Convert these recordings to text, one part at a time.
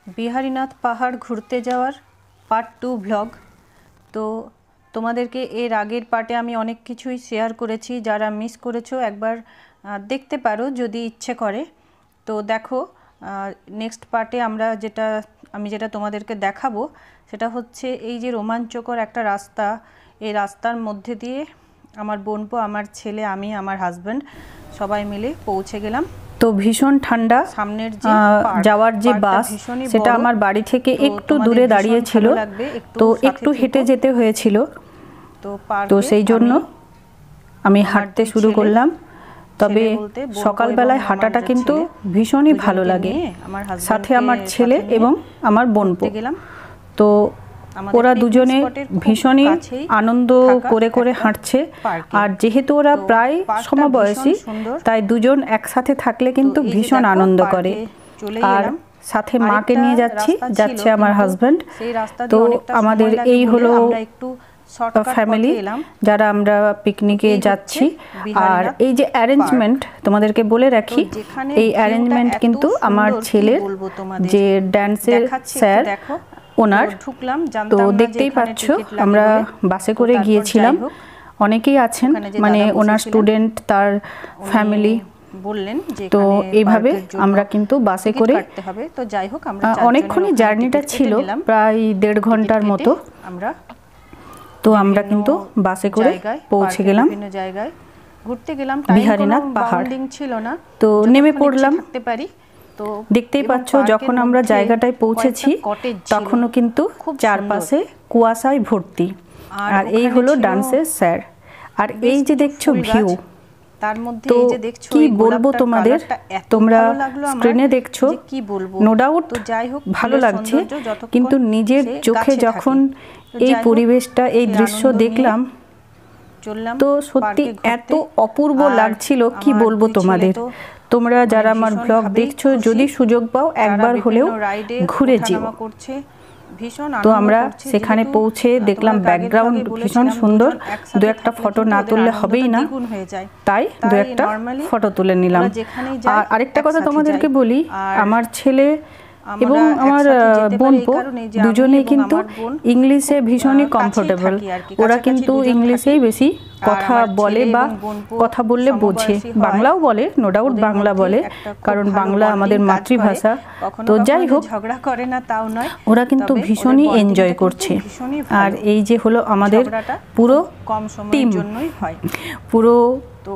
বিহারীনাথ পাহাড় ঘুরতে যাওয়ার পার্ট 2 ব্লগ। তো তোমাদেরকে এর আগের পার্টে আমি অনেক কিছুই শেয়ার করেছি, যারা মিস করেছো একবার দেখতে পারো যদি ইচ্ছে করে। তো দেখো নেক্সট পার্টে আমি যেটা তোমাদেরকে দেখাবো সেটা হচ্ছে এই যে রোমাঞ্চকর একটা রাস্তা, এই রাস্তার মধ্যে দিয়ে আমার বোনপো, আমার ছেলে, আমি, আমার হাজব্যান্ড সবাই মিলে পৌঁছে গেলাম। তো ভীষণ ঠান্ডা, সামনের যে যাওয়ার যে বাস সেটা আমার বাড়ি থেকে একটু দূরে দাঁড়িয়ে ছিল, তো একটু হেঁটে যেতে হয়েছিল। তো সেই জন্য আমি হাঁটতে শুরু করলাম। তবে সকালবেলায় হাঁটাটা কিন্তু ভীষণই ভালো লাগে, সাথে আমার ছেলে এবং আমার বোনপো। তো ওরা দুজনে ভীষণই আনন্দ করে করে হাঁটছে, আর যেহেতু ওরা প্রায় সমবয়সী তাই দুজন একসাথে থাকলে কিন্তু ভীষণ আনন্দ করে। আর সাথে মাকে নিয়ে যাচ্ছে আমার হাজব্যান্ড। তো আমাদের এই হলো ফ্যামিলি যারা আমরা পিকনিকে যাচ্ছি। আর এই যে অ্যারেঞ্জমেন্ট তোমাদেরকে বলে রাখি, এই অ্যারেঞ্জমেন্ট কিন্তু আমার ছেলের যে ড্যান্সের স্যার ওনার। তো দেখতেই পাচ্ছ আমরা বাসে করে গিয়েছিলাম, অনেকেই আছেন মানে ওনার স্টুডেন্ট, তার ফ্যামিলি বললেন। তো এইভাবে আমরা কিন্তু বাসে করে অনেকক্ষণই জার্নিটা ছিল, প্রায় 1.5 ঘন্টার মতো। তো আমরা কিন্তু বাসে করে পৌঁছে গেলাম ঘুরতে গেলাম, বিহারীনাথ পাহাড় ছিল না, তো নেমে পড়লাম। তো দেখতেই পাচ্ছ যখন আমরা জায়গাটায় পৌঁছেছি তখনও কিন্তু চারপাশে কুয়াশায় ভর্তি। আর এই হলো ডান্সের স্যার। আর এই যে দেখছো ভিউ, তার মধ্যে এই যে দেখছো কি বলবো তোমাদের, তোমরা স্ক্রিনে দেখছো, নো ডাউট ভালো লাগছে, কিন্তু নিজের চোখে যখন এই পরিবেশটা, এই দৃশ্য দেখলাম তো সত্যি এত অপূর্ব লাগছিল, কি বলবো তোমাদের। তোমরা যারা আমার ব্লগ দেখছো যদি সুযোগ পাও একবার হলেও ঘুরে যেও। তো আমরা সেখানে পৌঁছে দেখলাম ব্যাকগ্রাউন্ড ভীষণ সুন্দর, দু একটা ফটো না তুললে হবেই না, তাই দু একটা ফটো তুলে নিলাম। আর আরেকটা কথা তোমাদেরকে বলি, আমার ছেলে এবং আমার বোনপো দুজনেই কিন্তু ইংলিশে ভীষণই কমফোর্টেবল। ওরা কিন্তু ইংলিশেই বেশি কথা বলে বা কথা বললে বোঝে, বাংলাও বলে, নো ডাউট বাংলা বলে, কারণ বাংলা আমাদের মাতৃভাষা। তো যাই হোক, ওরা কিন্তু ভীষণই এনজয় করছে। আর এই যে হলো আমাদের পুরো টিম, পুরো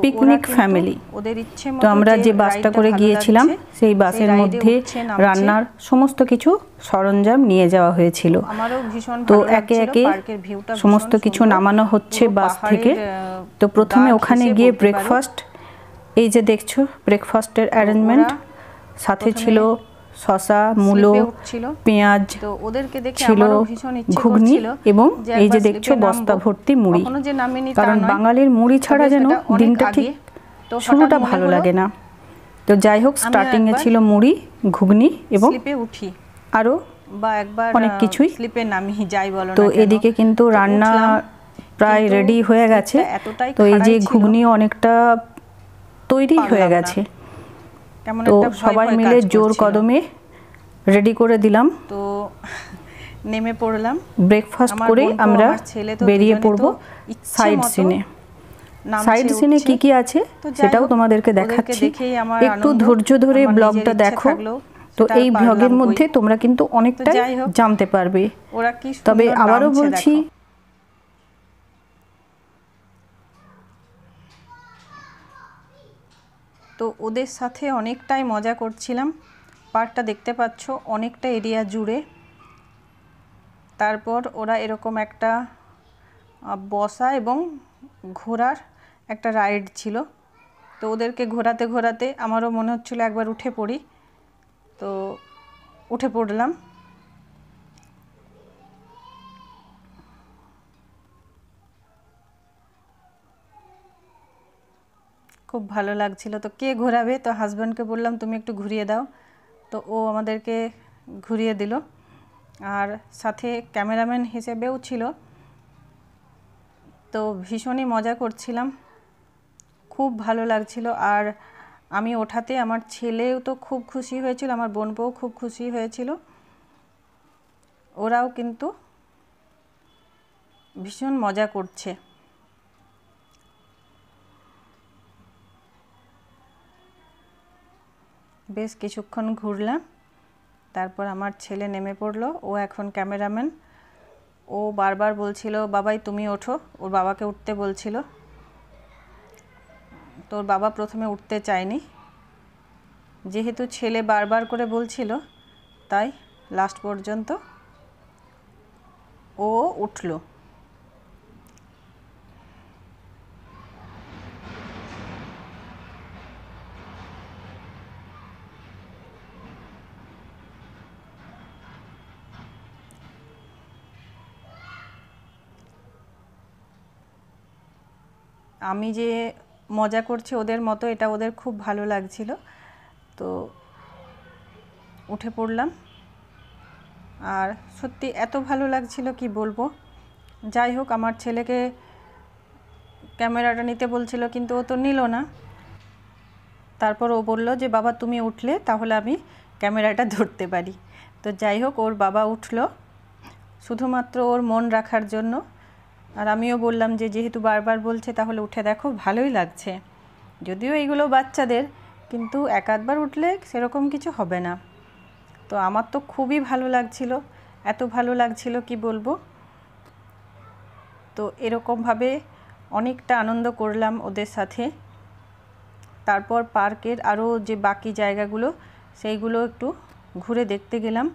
পিকনিক ফ্যামিলি। তো আমরা যে বাসটা করে গিয়েছিলাম সেই বাসের মধ্যে রান্নার সমস্ত কিছু সরঞ্জাম নিয়ে যাওয়া হয়েছিল। তো একে একে সমস্ত কিছু নামানো হচ্ছে বাস থেকে। তো প্রথমে ওখানে গিয়ে ব্রেকফাস্ট, এই যে দেখছো ব্রেকফাস্টের অ্যারেঞ্জমেন্ট, সাথে ছিল শসা, মূলো, পেঁয়াজ ছিল, ঘুগনি, এবং এই যে দেখছো বস্তা ভর্তি মুড়ি। কারণ বাঙালির মুড়ি ছাড়া যেন দিনটা ঠিক শুরুটা ভালো লাগে না। তো যাই হোক, স্টার্টিংয়ে ছিল মুড়ি, ঘুগনি এবং আরও অনেক কিছুই। তো এদিকে কিন্তু রান্না প্রায় রেডি হয়ে গেছে। তো এই যে ঘুগনিও অনেকটা তৈরি হয়ে গেছে। তো সবাই মিলে জোর কদমে রেডি করে দিলাম। তো নেমে পড়লাম, ব্রেকফাস্ট করে আমরা বেরিয়ে পড়ব সাইড সিনে। সাইড সিনে কি কি আছে সেটাও তোমাদেরকে দেখাচ্ছি, একটু ধৈর্য ধরে ব্লগটা দেখো। তো এই ব্লগের মধ্যে তোমরা কিন্তু অনেকটা জানতে পারবে। তবে আবারও বলছি, তো ওদের সাথে অনেকটাই মজা করছিলাম। পার্কটা দেখতে পাচ্ছ অনেকটা এরিয়া জুড়ে। তারপর ওরা এরকম একটা বসা এবং ঘোড়ার একটা রাইড ছিল। তো ওদেরকে ঘোরাতে ঘোরাতে আমারও মনে হচ্ছিলো একবার উঠে পড়ি, তো উঠে পড়লাম। খুব ভালো লাগছিল। তো কে ঘোরাবে, তো হাজব্যান্ডকে বললাম তুমি একটু ঘুরিয়ে দাও, তো ও আমাদেরকে ঘুরিয়ে দিল। আর সাথে ক্যামেরাম্যান হিসেবেও ছিল। তো ভীষণই মজা করছিলাম, খুব ভালো লাগছিল। আর আমি ওঠাতে আমার ছেলেও তো খুব খুশি হয়েছিল, আমার বোনপোও খুব খুশি হয়েছিল। ওরাও কিন্তু ভীষণ মজা করছে। বেশ কিছুক্ষণ ঘুরলাম, তারপর আমার ছেলে নেমে পড়লো। ও এখন ক্যামেরাম্যান। ও বারবার বলছিল বাবাই তুমি ওঠো, ওর বাবাকে উঠতে বলছিল। তো ওর বাবা প্রথমে উঠতে চায়নি, যেহেতু ছেলে বারবার করে বলছিল তাই লাস্ট পর্যন্ত ও উঠলো। আমি যে মজা করছি ওদের মতো, এটা ওদের খুব ভালো লাগছিল। তো উঠে পড়লাম, আর সত্যি এত ভালো লাগছিল কি বলবো। যাই হোক, আমার ছেলেকে ক্যামেরাটা নিতে বলছিল কিন্তু ও তো নিল না। তারপর ও বলল যে বাবা তুমি উঠলে তাহলে আমি ক্যামেরাটা ধরতে পারি। তো যাই হোক, ওর বাবা উঠলো শুধুমাত্র ওর মন রাখার জন্য। আর আমিও বললাম যে যেহেতু বারবার বলছে তাহলে উঠে দেখো, ভালোই লাগছে। যদিও এইগুলো বাচ্চাদের, কিন্তু এক আধবার উঠলে সেরকম কিছু হবে না। তো আমার তো খুবই ভালো লাগছিল, এত ভালো লাগছিল কি বলবো। তো এরকমভাবে অনেকটা আনন্দ করলাম ওদের সাথে। তারপর পার্কের আরও যে বাকি জায়গাগুলো সেইগুলো একটু ঘুরে দেখতে গেলাম।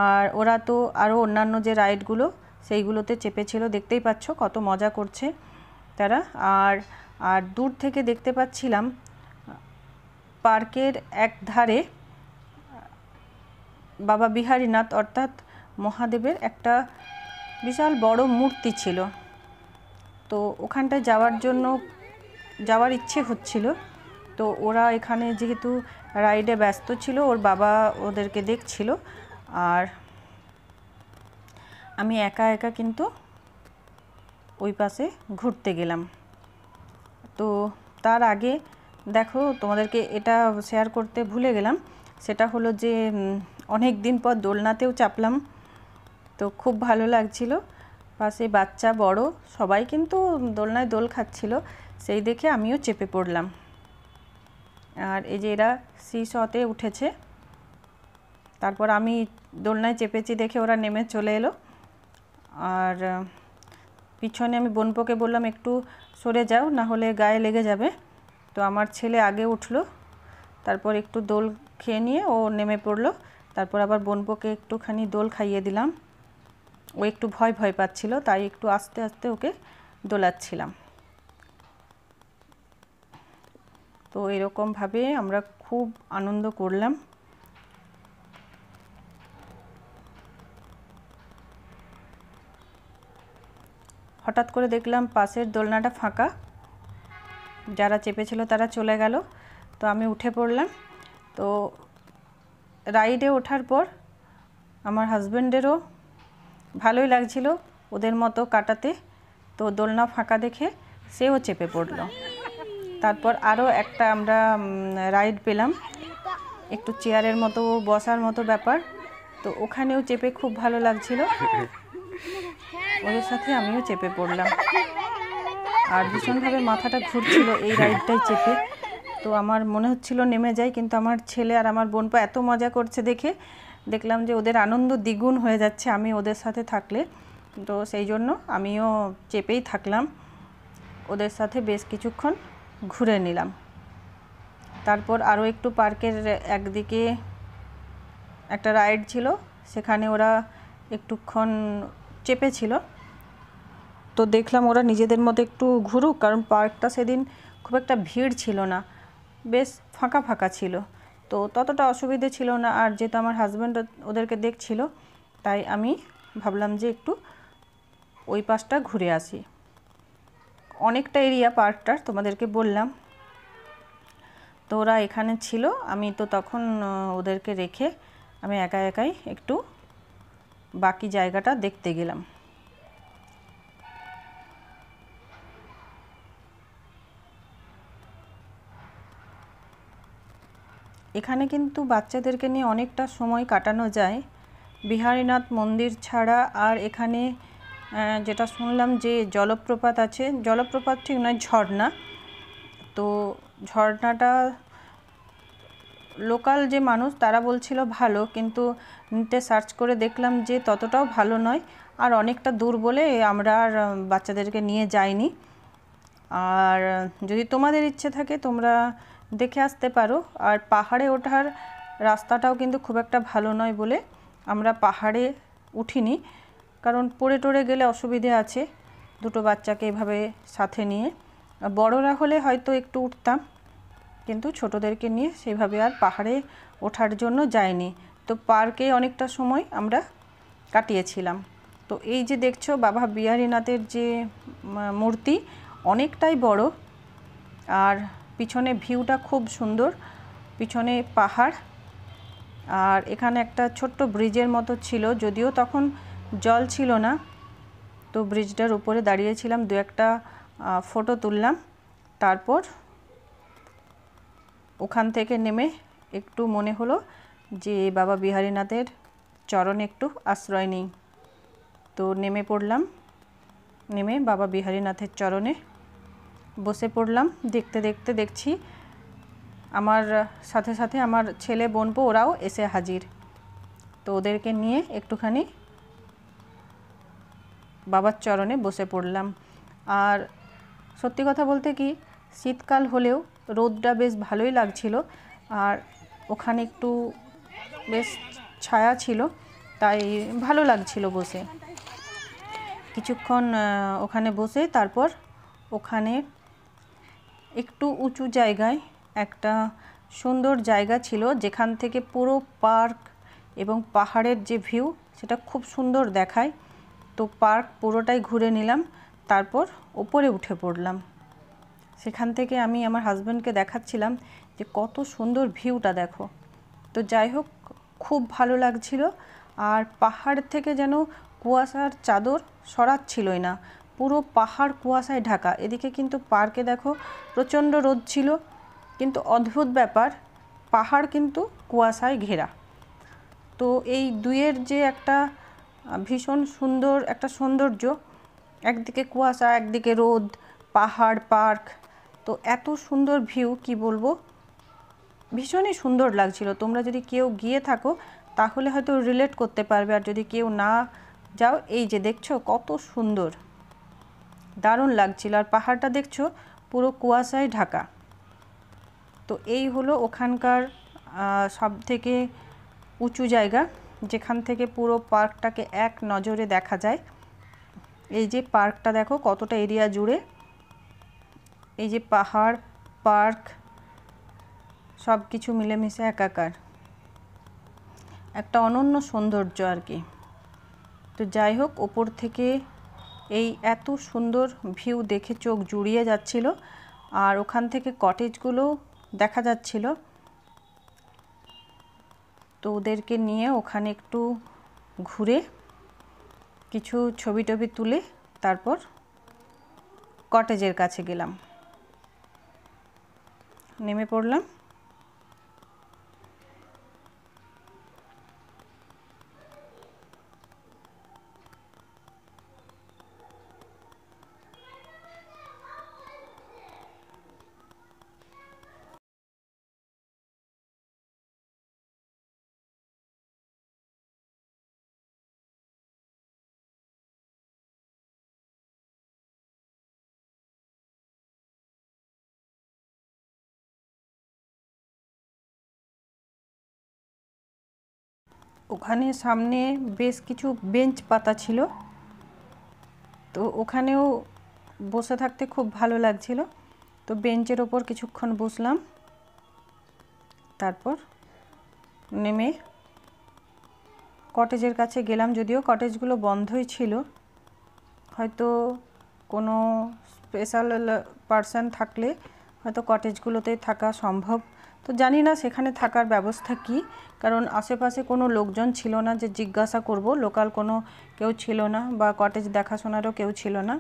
আর ওরা তো আরও অন্যান্য যে রাইডগুলো সেইগুলোতে চেপেছিল, দেখতেই পাচ্ছ কত মজা করছে তারা। আর দূর থেকে দেখতে পাচ্ছিলাম পার্কের এক ধারে বাবা বিহারীনাথ অর্থাৎ মহাদেবের একটা বিশাল বড় মূর্তি ছিল। তো ওখানটায় যাওয়ার ইচ্ছে হচ্ছিল। তো ওরা এখানে যেহেতু রাইডে ব্যস্ত ছিল, ওর বাবা ওদেরকে দেখছিল, আর আমি একা একা কিন্তু ওই পাশে ঘুরতে গেলাম। তো তার আগে দেখো, তোমাদেরকে এটা শেয়ার করতে ভুলে গেলাম, সেটা হলো যে অনেক দিন পর দোলনাতেও চাপলাম। তো খুব ভালো লাগছিল। পাশে বাচ্চা বড় সবাই কিন্তু দোলনায় দোল খাচ্ছিল, সেই দেখে আমিও চেপে পড়লাম। আর এই যে এরা সিসতে উঠেছে, তারপর আমি দোলনায় চেপেছি দেখে ওরা নেমে চলে এলো। আর পিছনে আমি বোনপোকে বললাম একটু সরে যাও, না হলে গায়ে লেগে যাবে। তো আমার ছেলে আগে উঠলো, তারপর একটু দোল খেয়ে নিয়ে ও নেমে পড়লো। তারপর আবার বোনপোকে একটুখানি দোল খাইয়ে দিলাম। ও একটু ভয় ভয় পাচ্ছিল, তাই একটু আস্তে আস্তে ওকে দোলাচ্ছিলাম। তো এরকমভাবে আমরা খুব আনন্দ করলাম। হঠাৎ করে দেখলাম পাশের দোলনাটা ফাঁকা, যারা চেপেছিল তারা চলে গেল। তো আমি উঠে পড়লাম। তো রাইডে ওঠার পর আমার হাজব্যান্ডেরও ভালোই লাগছিল ওদের মতো কাটাতে। তো দোলনা ফাঁকা দেখে সেও চেপে পড়ল। তারপর আরও একটা আমরা রাইড পেলাম, একটু চেয়ারের মতো বসার মতো ব্যাপার। তো ওখানেও চেপে খুব ভালো লাগছিল, ওদের সাথে আমিও চেপে পড়লাম। আর ভীষণভাবে মাথাটা ঘুরছিল এই রাইডটাই চেপে। তো আমার মনে হচ্ছিল নেমে যাই, কিন্তু আমার ছেলে আর আমার বোনপা এত মজা করছে দেখে দেখলাম যে ওদের আনন্দ দ্বিগুণ হয়ে যাচ্ছে আমি ওদের সাথে থাকলে। তো সেই জন্য আমিও চেপেই থাকলাম, ওদের সাথে বেশ কিছুক্ষণ ঘুরে নিলাম। তারপর আরও একটু পার্কের একদিকে একটা রাইড ছিল, সেখানে ওরা একটুক্ষণ চেপেছিল। তো দেখলাম ওরা নিজেদের মতো একটু ঘুরুক, কারণ পার্কটা সেদিন খুব একটা ভিড় ছিল না, বেশ ফাঁকা ফাঁকা ছিল। তো ততটা অসুবিধে ছিল না। আর যেহেতু আমার হাজব্যান্ড ওদেরকে দেখছিল, তাই আমি ভাবলাম যে একটু ওই পাশটা ঘুরে আসি। অনেকটা এরিয়া পার্কটার তোমাদেরকে বললাম। তো ওরা এখানে ছিল, আমি তো তখন ওদেরকে রেখে আমি একা একাই একটু বাকি জায়গাটা দেখতে গেলাম। এখানে কিন্তু বাচ্চাদেরকে নিয়ে অনেকটা সময় কাটানো যায়। বিহারীনাথ মন্দির ছাড়া আর এখানে যেটা শুনলাম যে জলপ্রপাত আছে, জলপ্রপাত ঠিক নয়, ঝর্ণা। তো ঝর্ণাটা লোকাল যে মানুষ তারা বলছিল ভালো, কিন্তু নেটে সার্চ করে দেখলাম যে ততটাও ভালো নয়, আর অনেকটা দূর বলে আমরা আর বাচ্চাদেরকে নিয়ে যাইনি। আর যদি তোমাদের ইচ্ছে থাকে তোমরা দেখে আসতে পারো। আর পাহাড়ে ওঠার রাস্তাটাও কিন্তু খুব একটা ভালো নয় বলে আমরা পাহাড়ে উঠিনি, কারণ পড়ে টড়ে গেলে অসুবিধে আছে দুটো বাচ্চাকে এভাবে সাথে নিয়ে। বড়রা হলে হয়তো একটু উঠতাম, কিন্তু ছোটদেরকে নিয়ে সেভাবে আর পাহাড়ে ওঠার জন্য যাইনি। তো পার্কে অনেকটা সময় আমরা কাটিয়েছিলাম। তো এই যে দেখছো বাবা বিহারীনাথের যে মূর্তি, অনেকটাই বড়, আর পিছনে ভিউটা খুব সুন্দর, পিছনে পাহাড়। আর এখানে একটা ছোট্ট ব্রিজের মতো ছিল, যদিও তখন জল ছিল না। তো ব্রিজটার উপরে দাঁড়িয়েছিলাম, দু একটা ফটো তুললাম। তারপর ওখান থেকে নেমে একটু মনে হলো যে বাবা বিহারীনাথের চরণে একটু আশ্রয় নিই। তো নেমে পড়লাম, নেমে বাবা বিহারীনাথের চরণে বসে পড়লাম। দেখতে দেখতে দেখছি আমার সাথে সাথে আমার ছেলে বোনপো ওরাও এসে হাজির। তো ওদেরকে নিয়ে একটুখানি বাবার চরণে বসে পড়লাম। আর সত্যি কথা বলতে কি, শীতকাল হলেও রোদটা বেশ ভালোই লাগছিল, আর ওখানে একটু বেশ ছায়া ছিল, তাই ভালো লাগছিল বসে। কিছুক্ষণ ওখানে বসে তারপর ওখানে একটু উঁচু জায়গায় একটা সুন্দর জায়গা ছিল, যেখান থেকে পুরো পার্ক এবং পাহাড়ের যে ভিউ সেটা খুব সুন্দর দেখায়। তো পার্ক পুরোটাই ঘুরে নিলাম, তারপর ওপরে উঠে পড়লাম। সেখান থেকে আমি আমার হাজব্যান্ডকে দেখাচ্ছিলাম যে কত সুন্দর ভিউটা দেখো। তো যাই হোক, খুব ভালো লাগছিল। আর পাহাড় থেকে যেন কুয়াশার চাদর সরাচ্ছিলই না, পুরো পাহাড় কুয়াশায় ঢাকা। এদিকে কিন্তু পার্কে দেখো প্রচণ্ড রোদ ছিল, কিন্তু অদ্ভুত ব্যাপার, পাহাড় কিন্তু কুয়াশায় ঘেরা। তো এই দুইয়ের যে একটা ভীষণ সুন্দর একটা সৌন্দর্য, একদিকে কুয়াশা একদিকে রোদ, পাহাড় পার্ক, তো এত সুন্দর ভিউ কি বলবো, ভীষণই সুন্দর লাগছিল। তোমরা যদি কেউ গিয়ে থাকো তাহলে হয়তো রিলেট করতে পারবে, আর যদি কেউ না যাও, এই যে দেখছো কত সুন্দর, দারুণ লাগছিল। আর পাহাড়টা দেখছো পুরো কুয়াশায় ঢাকা। তো এই হলো ওখানকার সব থেকে উঁচু জায়গা, যেখান থেকে পুরো পার্কটাকে এক নজরে দেখা যায়। এই যে পার্কটা দেখো কতটা এরিয়া জুড়ে, এই যে পাহাড় পার্ক সব কিছু মিলেমিশে একাকার, একটা অনন্য সৌন্দর্য আর কি। তো যাই হোক, ওপর থেকে এই এত সুন্দর ভিউ দেখে চোখ জুড়িয়ে যাচ্ছিল। আর ওখান থেকে কটেজগুলো দেখা যাচ্ছিল। তো ওদেরকে নিয়ে ওখানে একটু ঘুরে কিছু ছবি টবি তুলে তারপর কটেজের কাছে গেলাম, নেমে পড়লাম। ওখানে সামনে বেশ কিছু বেঞ্চ পাতা ছিল, তো ওখানেও বসে থাকতে খুব ভালো লাগছিল। তো বেঞ্চের ওপর কিছুক্ষণ বসলাম, তারপর নেমে কটেজের কাছে গেলাম। যদিও কটেজগুলো বন্ধই ছিল, হয়তো কোনো স্পেশাল পার্সন থাকলে হয়তো কটেজগুলোতে থাকা সম্ভব। তো জানি না সেখানে থাকার ব্যবস্থা কি, কারণ আশেপাশে কোনো লোকজন ছিল না যে জিজ্ঞাসা করব, লোকাল কোনো কেউ ছিল না, বা কটেজ দেখাশোনারও কেউ ছিল না।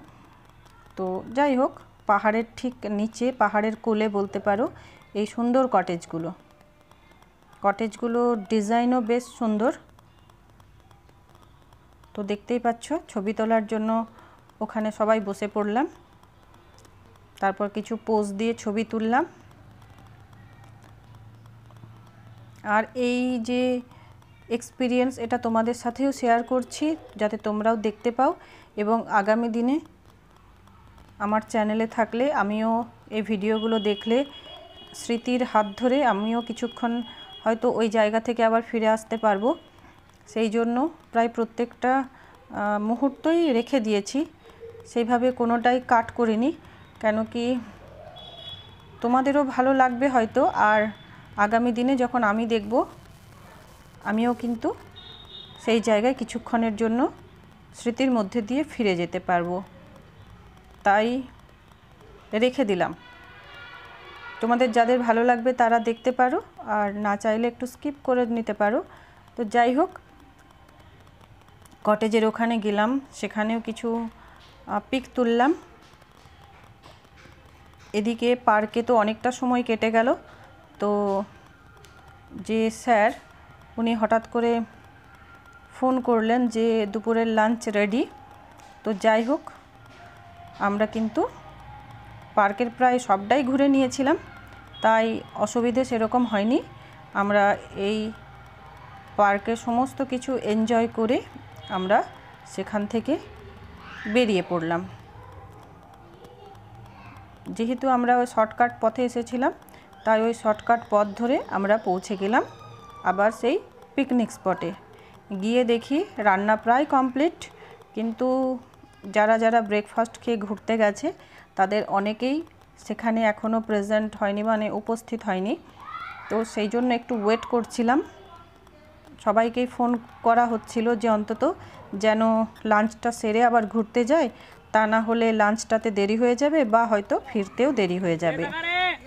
তো যাই হোক, পাহাড়ের ঠিক নিচে, পাহাড়ের কোলে বলতে পারো, এই সুন্দর কটেজগুলো ডিজাইনও বেশ সুন্দর। তো দেখতেই পাচ্ছ ছবি তোলার জন্য ওখানে সবাই বসে পড়লাম, তারপর কিছু পোজ দিয়ে ছবি তুললাম। আর এই যে এক্সপিরিয়েন্স এটা তোমাদের সাথেও শেয়ার করছি যাতে তোমরাও দেখতে পাও, এবং আগামী দিনে আমার চ্যানেলে থাকলে আমিও এই ভিডিওগুলো দেখলে স্মৃতির হাত ধরে আমিও কিছুক্ষণ হয়তো ওই জায়গা থেকে আবার ফিরে আসতে পারবো। সেই জন্য প্রায় প্রত্যেকটা মুহূর্তই রেখে দিয়েছি, সেইভাবে কোনোটাই কাট করিনি, কেন কি তোমাদেরও ভালো লাগবে হয়তো। আর আগামী দিনে যখন আমি দেখব আমিও কিন্তু সেই জায়গায় কিছুক্ষণের জন্য স্মৃতির মধ্যে দিয়ে ফিরে যেতে পারবো, তাই রেখে দিলাম। তোমাদের যাদের ভালো লাগবে তারা দেখতে পারো, আর না চাইলে একটু স্কিপ করে নিতে পারো। তো যাই হোক, কটেজের ওখানে গেলাম, সেখানেও কিছু পিক তুললাম। এদিকে পার্কে তো অনেকটা সময় কেটে গেল। তো যে স্যার উনি হঠাৎ করে ফোন করলেন যে দুপুরের লাঞ্চ রেডি। তো যাই হোক, আমরা কিন্তু পার্কের প্রায় সবটাই ঘুরে নিয়েছিলাম, তাই অসুবিধে সেরকম হয়নি। আমরা এই পার্কের সমস্ত কিছু এনজয় করে আমরা সেখান থেকে বেরিয়ে পড়লাম। যেহেতু আমরা ওই শর্টকাট পথে এসেছিলাম, তাই ওই শর্টকাট পথ ধরে আমরা পৌঁছে গেলাম আবার সেই পিকনিক স্পটে। গিয়ে দেখি রান্না প্রায় কমপ্লিট, কিন্তু যারা যারা ব্রেকফাস্ট খেয়ে ঘুরতে গেছে তাদের অনেকেই সেখানে এখনও প্রেজেন্ট হয়নি, মানে উপস্থিত হয়নি। তো সেই জন্য একটু ওয়েট করছিলাম, সবাইকেই ফোন করা হচ্ছিল যে অন্তত যেন লাঞ্চটা সেরে আবার ঘুরতে যায়, তা না হলে লাঞ্চটাতে দেরি হয়ে যাবে বা হয়তো ফিরতেও দেরি হয়ে যাবে।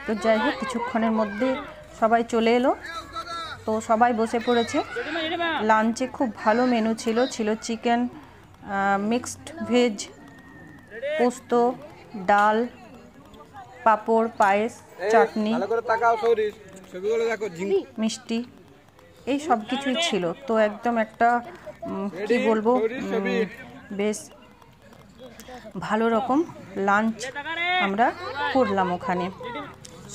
তো যাই হোক, কিছুক্ষণের মধ্যে সবাই চলে এলো। তো সবাই বসে পড়েছে। লাঞ্চে খুব ভালো মেনু ছিল, চিকেন, মিক্সড ভেজ, পোস্ত, ডাল, পাঁপড়, পায়েস, চাটনি, মিষ্টি, এই সব কিছুই ছিল। তো একদম একটা কি বলবো, বেশ ভালো রকম লাঞ্চ আমরা করলাম ওখানে।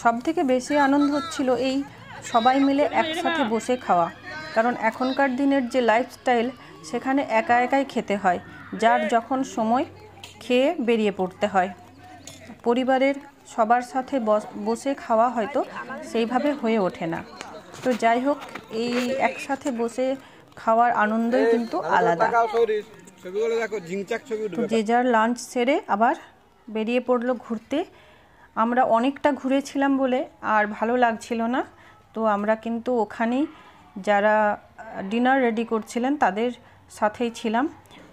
সব থেকে বেশি আনন্দ হচ্ছিল এই সবাই মিলে একসাথে বসে খাওয়া, কারণ এখনকার দিনের যে লাইফস্টাইল সেখানে একা একাই খেতে হয়, যার যখন সময় খেয়ে বেরিয়ে পড়তে হয়। পরিবারের সবার সাথে বসে খাওয়া হয়তো সেইভাবে হয়ে ওঠে না। তো যাই হোক, এই একসাথে বসে খাওয়ার আনন্দই কিন্তু আলাদা। তো যে যার লাঞ্চ সেরে আবার বেরিয়ে পড়লো ঘুরতে। আমরা অনেকটা ঘুরেছিলাম বলে আর ভালো লাগছিল না, তো আমরা কিন্তু ওখানেই যারা ডিনার রেডি করছিলেন তাদের সাথেই ছিলাম।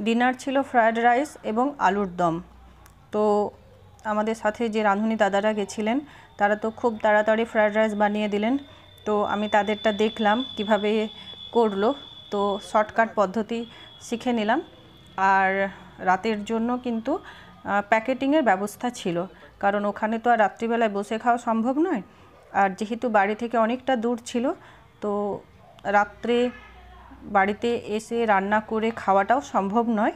ডিনার ছিল ফ্রায়েড রাইস এবং আলুর দম। তো আমাদের সাথে যে রাঁধুনি দাদারা গেছিলেন তারা তো খুব তাড়াতাড়ি ফ্রায়েড রাইস বানিয়ে দিলেন। তো আমি তাদেরটা দেখলাম কিভাবে করলো, তো শর্টকাট পদ্ধতি শিখে নিলাম। আর রাতের জন্য কিন্তু প্যাকেটিংয়ের ব্যবস্থা ছিল, কারণ ওখানে তো আর রাত্রিবেলায় বসে খাওয়া সম্ভব নয়। আর যেহেতু বাড়ি থেকে অনেকটা দূর ছিল, তো রাত্রে বাড়িতে এসে রান্না করে খাওয়াটাও সম্ভব নয়।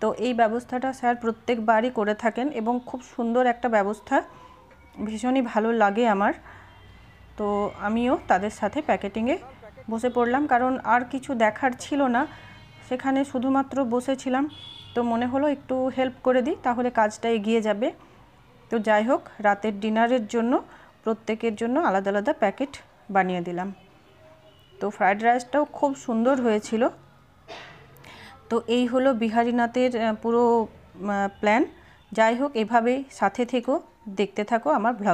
তো এই ব্যবস্থাটা স্যার প্রত্যেকবারই করে থাকেন এবং খুব সুন্দর একটা ব্যবস্থা, ভীষণই ভালো লাগে আমার। তো আমিও তাদের সাথে প্যাকেটিংয়ে বসে পড়লাম, কারণ আর কিছু দেখার ছিল না, সেখানে শুধুমাত্র বসেছিলাম। তো মনে হলো একটু হেল্প করে দিই, তাহলে কাজটা এগিয়ে যাবে। তো যাই হোক, রাতের ডিনারের জন্য প্রত্যেকের জন্য আলাদা আলাদা প্যাকেট বানিয়ে দিলাম। তো ফ্রায়েড রাইসটাও খুব সুন্দর হয়েছিল। তো এই হলো বিহারীনাথের পুরো প্ল্যান। যাই হোক, এভাবেই সাথে থেকো, দেখতে থাকো আমার ব্লগ।